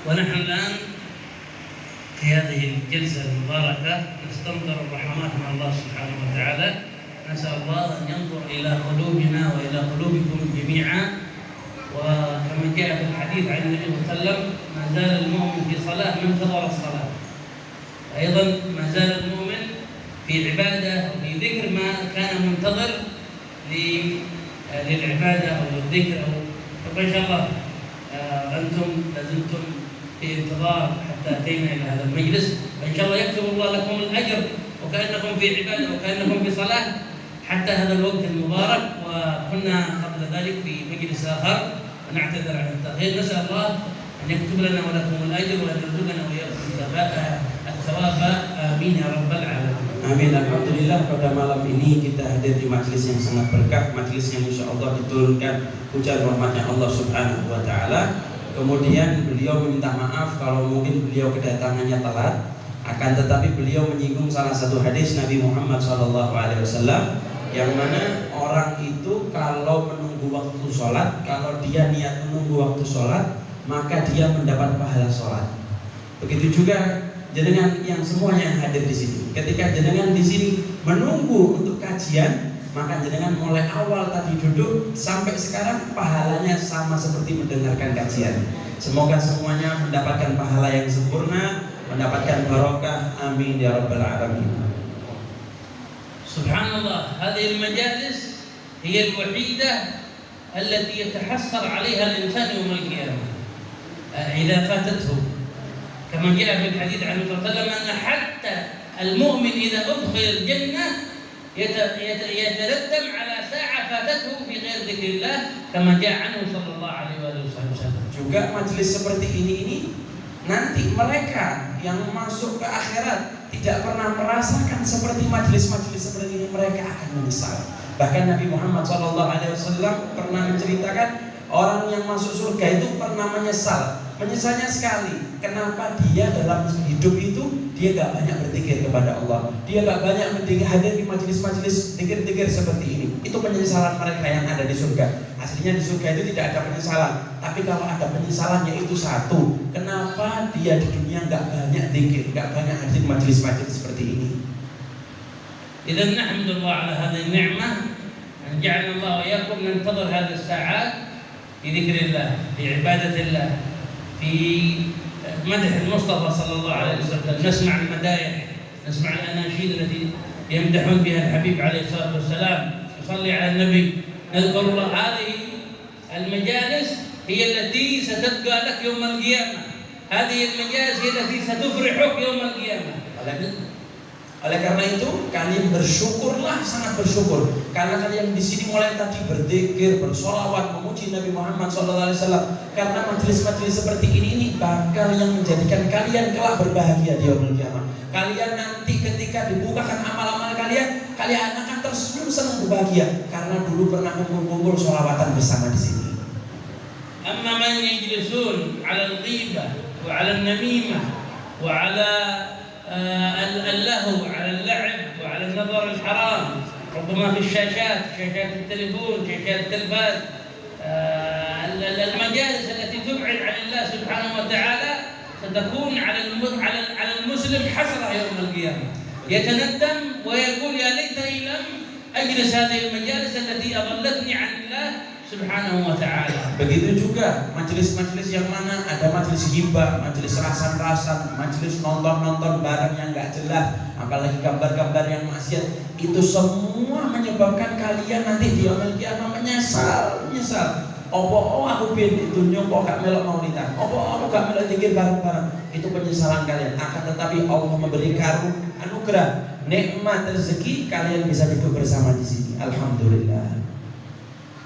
ونحن الآن في هذه الجلسة المباركة نستنظر الرحمات من الله سبحانه وتعالى. نسأل الله أن ينظر إلى قلوبنا وإلى قلوبكم جميعا. وكما جاء في الحديث عن النبي صلى الله عليه وسلم ما زال المؤمن في صلاة من انتظر الصلاة. أيضا ما زال المؤمن في عبادة وفي ذكر ما كان منتظر للعبادة أو للذكر فما شاء الله أنتم لازلتم في انتظار حتى أتينا إلى هذا المجلس. فإن شاء الله يكتب الله لكم الأجر وكأنكم في عبادة وكأنكم في صلاة حتى هذا الوقت المبارك. وكنا قبل ذلك في مجلس آخر ونعتذر عن التأخير. نسأل الله أن يكتب لنا ولكم الأجر وأن يرزقنا وإياكم الثواب. آمين يا رب العالمين. Amin. Alhamdulillah pada malam ini kita hadir di majelis yang sangat berkah, majelis yang insya Allah diturunkan hujan rahmatnya Allah Subhanahu wa Ta'ala. Kemudian beliau meminta maaf kalau mungkin beliau kedatangannya telat, akan tetapi beliau menyinggung salah satu hadis Nabi Muhammad SAW yang mana orang itu kalau menunggu waktu sholat, kalau dia niat menunggu waktu sholat, maka dia mendapat pahala sholat. Begitu juga jenengan yang semuanya yang hadir di sini. Ketika jenengan di sini menunggu untuk kajian, maka jenengan mulai awal tadi duduk sampai sekarang pahalanya sama seperti mendengarkan kajian. Semoga semuanya mendapatkan pahala yang sempurna, mendapatkan barokah. Amin ya rabbal alamin. Subhanallah, هذه المجالس هي الوحيدة التي يتحسر عليها الإنسان يوم القيامة إذا فاتته. كما جاء في الحديث عن النبي صلى الله عليه وسلم أن حتى المؤمن إذا أدخل الجنة يتندم على ساعة فاتته في غير ذكر الله كما جاء عنه صلى الله عليه وسلم. Juga majelis seperti ini nanti mereka yang masuk ke akhirat tidak pernah merasakan seperti majelis-majelis seperti ini, mereka akan menyesal. Bahkan Nabi Muhammad SAW pernah menceritakan orang yang masuk surga itu pernah menyesalnya sekali. Kenapa dia dalam hidup itu dia gak banyak berzikir kepada Allah, dia gak banyak hadir di majelis-majelis zikir-zikir seperti ini. Itu penyesalan mereka yang ada di surga. Aslinya di surga itu tidak ada penyesalan, tapi kalau ada penyesalan yaitu satu, kenapa dia di dunia gak banyak zikir, gak banyak hadir majelis-majelis seperti ini. إذن نحمد الله على هذه النعمة أن جعلنا الله وإياكم ننتظر هذه الساعات في ذكر الله، في عبادة الله، في مدح المصطفى صلى الله عليه وسلم. نسمع المدائح، نسمع الأناشيد التي يمدحون بها الحبيب عليه الصلاة والسلام، نصلي على النبي، نذكر الله. هذه المجالس هي التي ستبقى لك يوم القيامة. هذه المجالس هي التي ستفرحك يوم القيامة. Oleh karena itu kalian bersyukurlah, sangat bersyukur karena kalian di sini mulai tadi berzikir, bersolawat, memuji Nabi Muhammad SAW. Karena majelis-majelis seperti ini bakal yang menjadikan kalian kelak berbahagia di yaumul qiyamah. Kalian nanti ketika dibukakan amal-amal kalian akan tersenyum senang berbahagia karena dulu pernah kumpul-kumpul solawatan bersama di sini. Amma man yajlisun 'ala al-ghibah wa 'ala an-namimah wa 'ala اللهو على اللعب وعلى النظر الحرام ربما في شاشات التليفون، شاشات التلفاز، المجالس التي تبعد عن الله سبحانه وتعالى ستكون على المسلم حسرة يوم القيامة. يتندم ويقول يا ليتني لم أجلس هذه المجالس التي أضلتني عن الله Subhanahu wa ta'ala. Begitu juga majelis-majelis yang mana ada majelis ghibah, majelis rasan-rasan, majelis nonton-nonton barang yang gak jelas, apalagi gambar-gambar yang maksiat. Itu semua menyebabkan kalian nanti di yaumul qiyamah menyesal. Aku bin dunya kok gak melok maulidan. Aku gak melok zikir bareng-bareng. Itu penyesalan kalian. Akan tetapi Allah memberi anugerah, nikmat rezeki, kalian bisa duduk bersama di sini. Alhamdulillah.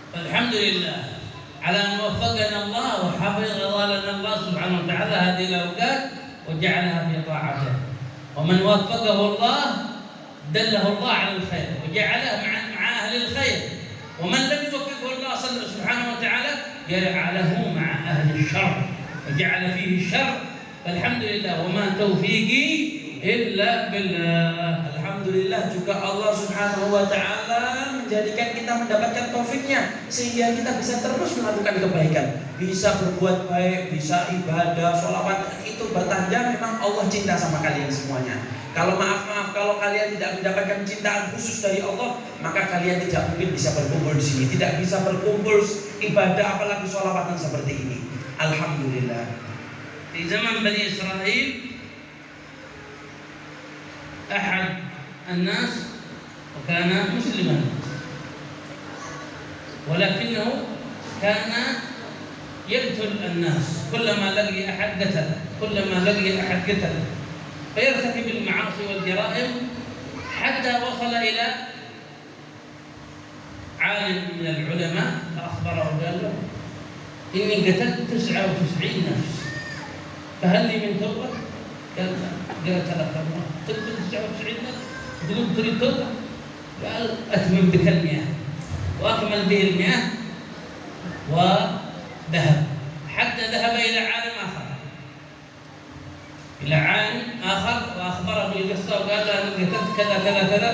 الحمد لله على أن وفقنا الله وحفظ لنا الله سبحانه وتعالى هذه الأوقات وجعلها في طاعته. ومن وفقه الله دله الله على الخير وجعله مع أهل الخير. ومن لم يوفقه الله سبحانه وتعالى جعله مع أهل الشر وجعل فيه الشر. فالحمد لله وما توفيقي إلا بالله. الحمد alhamdulillah juga Allah Subhanahu wa taala menjadikan kita mendapatkan taufiknya sehingga kita bisa terus melakukan kebaikan, bisa berbuat baik, bisa ibadah, sholawat. Itu bertanda memang Allah cinta sama kalian semuanya. Kalau maaf, kalau kalian tidak mendapatkan cintaan khusus dari Allah, maka kalian tidak mungkin bisa berkumpul di sini, tidak bisa berkumpul ibadah apalagi sholawatan seperti ini. Alhamdulillah. Di zaman Bani Israel, أحد الناس وكان مسلما ولكنه كان يقتل الناس، كلما لقي أحد قتله، كلما لقي أحد قتله، فيرتكب المعاصي والجرائم حتى وصل إلى عالم من العلماء فأخبره وقال له إني قتلت 99 نفس فهل لي من توبة؟ قال تلك الله تقتل 99 نفس تقول تريد توبة؟ قال أتمم بك 100 وأكمل به 100 وذهب، حتى ذهب إلى عالم آخر، إلى عالم آخر وأخبره بالقصة وقال له أنا قتلت كذا كذا كذا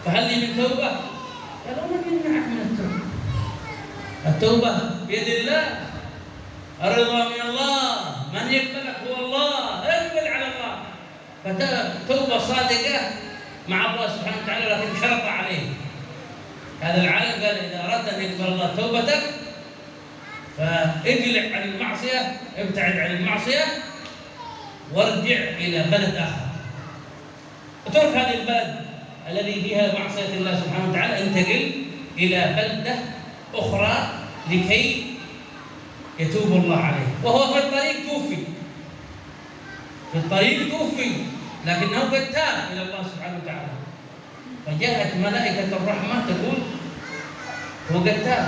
فهل لي من توبة؟ قال ومن يمنعك من التوبة؟ التوبة بيد الله، الرضا من الله، من يقبلك هو الله، اقبل على الله. فتوبة صادقة مع الله سبحانه وتعالى لكن شرط عليه. هذا العالم قال إذا أردت أن يقبل الله توبتك فاجلع عن المعصية، ابتعد عن المعصية وارجع إلى بلد آخر، اترك هذه البلد الذي فيها معصية الله سبحانه وتعالى، انتقل إلى بلدة أخرى لكي يتوب الله عليه. وهو في الطريق توفي، في الطريق توفي لكنه قد تاب إلى الله سبحانه وتعالى. فجاءت ملائكة الرحمة تقول هو قد تاب،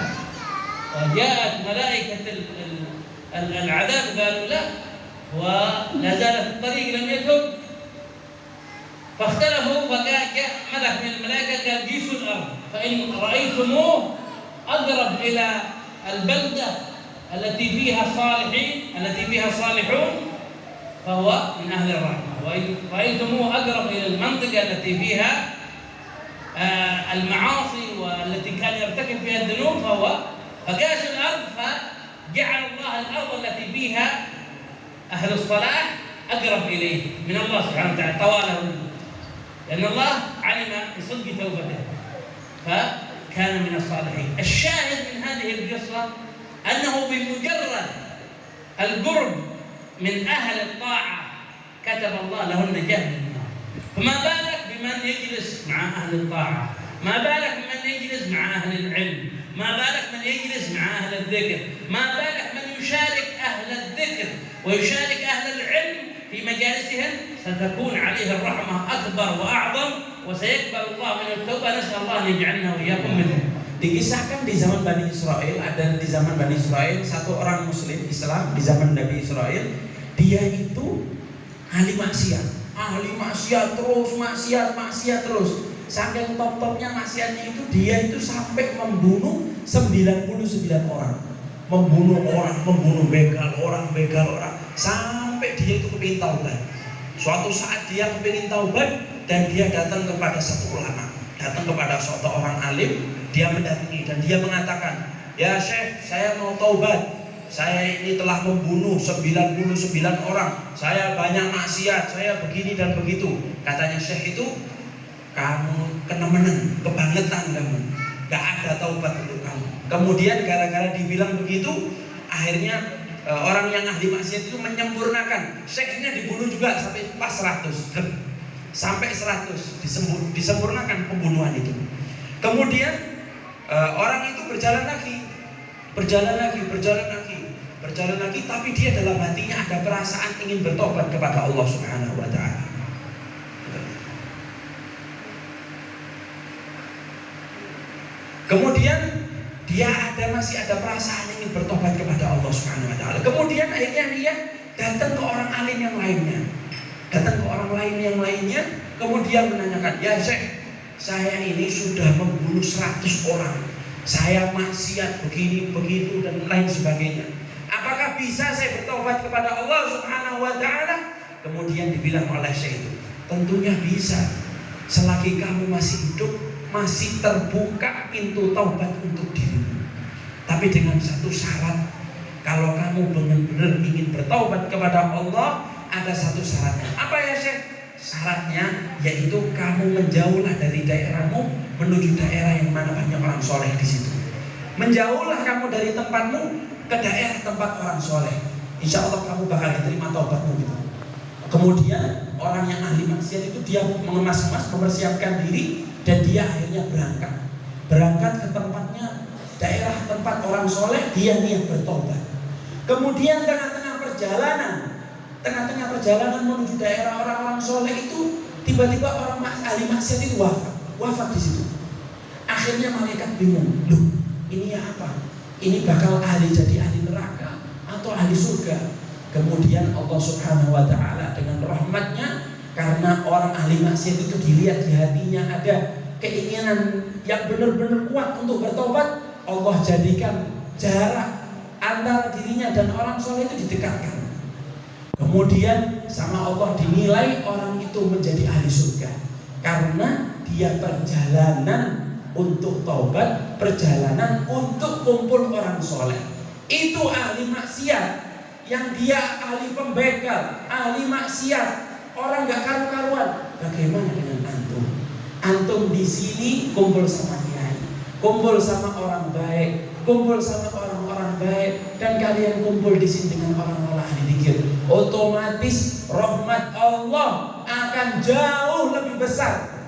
وجاءت ملائكة العذاب قالوا لا ولا زال في الطريق لم يتب. فاختلفوا فجاء ملك من الملائكة قال قيسوا الأرض فإن رأيتموه أقرب إلى البلدة التي فيها الصالحين التي فيها الصالحون فهو من أهل الرحمة، وإن رأيتموه أقرب إلى المنطقة التي فيها المعاصي والتي كان يرتكب فيها الذنوب فقاسوا الأرض فجعل الله الأرض التي فيها أهل الصلاح أقرب إليه من الله سبحانه وتعالى طواله، لأن الله علم بصدق توبته فكان من الصالحين. الشاهد من هذه القصة أنه بمجرد القرب من أهل الطاعة كتب الله له النجاة من النار. فما بالك بمن يجلس مع أهل الطاعة، ما بالك بمن يجلس مع أهل العلم، ما بالك من يجلس مع أهل الذكر، ما بالك من يشارك أهل الذكر ويشارك أهل العلم في مجالسهم، ستكون عليه الرحمة أكبر وأعظم وسيقبل الله من التوبة. نسأل الله أن يجعلنا وإياكم منهم. Dikisahkan di zaman Bani Israel, ada di zaman Bani Israel satu orang muslim Islam di zaman Nabi Israel, dia itu ahli maksiat terus, maksiat terus. Saking top-topnya maksiatnya itu, dia itu sampai membunuh 99 orang. Membunuh begal orang, sampai dia itu kepingin taubat. Suatu saat dia kepingin taubat dan dia datang kepada satu ulama, datang kepada suatu orang alim. Dia mendatangi dan dia mengatakan, ya Syekh, saya mau taubat. Saya ini telah membunuh 99 orang. Saya banyak maksiat, saya begini dan begitu. Katanya Syekh itu, kamu kenemenan, kebangetan kamu. Gak ada taubat untuk kamu. Kemudian gara-gara dibilang begitu, akhirnya orang yang ahli maksiat itu menyempurnakan. Syekhnya dibunuh juga sampai pas 100. Sampai 100 disempurnakan pembunuhan itu. Kemudian orang itu berjalan lagi, tapi dia dalam hatinya ada perasaan ingin bertobat kepada Allah Subhanahu wa taala. Kemudian dia masih ada perasaan ingin bertobat kepada Allah Subhanahu wa taala. Kemudian akhirnya dia datang ke orang alim yang lainnya, kemudian menanyakan, "Ya Syekh, saya ini sudah membunuh 100 orang. Saya maksiat begini, begitu dan lain sebagainya. Apakah bisa saya bertobat kepada Allah Subhanahu wa taala?" Kemudian dibilang oleh Syekh itu, "Tentunya bisa. Selagi kamu masih hidup, masih terbuka pintu taubat untuk dirimu. Tapi dengan satu syarat, kalau kamu benar-benar ingin bertaubat kepada Allah, ada satu syaratnya. Apa ya Syekh? Syaratnya yaitu kamu menjauhlah dari daerahmu menuju daerah yang mana banyak orang soleh di situ. Menjauhlah kamu dari tempatmu ke daerah tempat orang soleh. Insya Allah kamu bakal diterima taubatmu gitu. Kemudian orang yang ahli maksiat itu dia mengemas-emas, mempersiapkan diri, dan dia akhirnya berangkat ke tempatnya, daerah tempat orang soleh, dia niat bertobat. Kemudian tengah-tengah perjalanan menuju daerah orang-orang soleh itu, tiba-tiba orang ahli maksiat itu wafat di situ. Akhirnya malaikat bingung, loh ini apa? Ini bakal jadi ahli neraka atau ahli surga? Kemudian Allah Subhanahu wa ta'ala dengan rahmatnya, karena orang ahli maksiat itu dilihat di hatinya ada keinginan yang benar-benar kuat untuk bertobat, Allah jadikan jarak antara dirinya dan orang soleh itu didekatkan. Kemudian sama Allah dinilai orang itu menjadi ahli surga, karena dia perjalanan untuk taubat, perjalanan untuk kumpul orang soleh. Itu ahli maksiat yang dia ahli pembegal, ahli maksiat, orang gak karu-karuan. Bagaimana dengan antum? Antum di sini kumpul sama kiai, kumpul sama orang baik, kumpul sama orang-orang baik, dan kalian kumpul di sini dengan orang-orang ahli dzikir. Otomatis rahmat Allah akan jauh lebih besar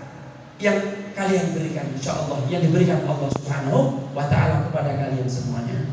yang kalian berikan, insya Allah, yang diberikan Allah Subhanahu wa ta'ala kepada kalian semuanya.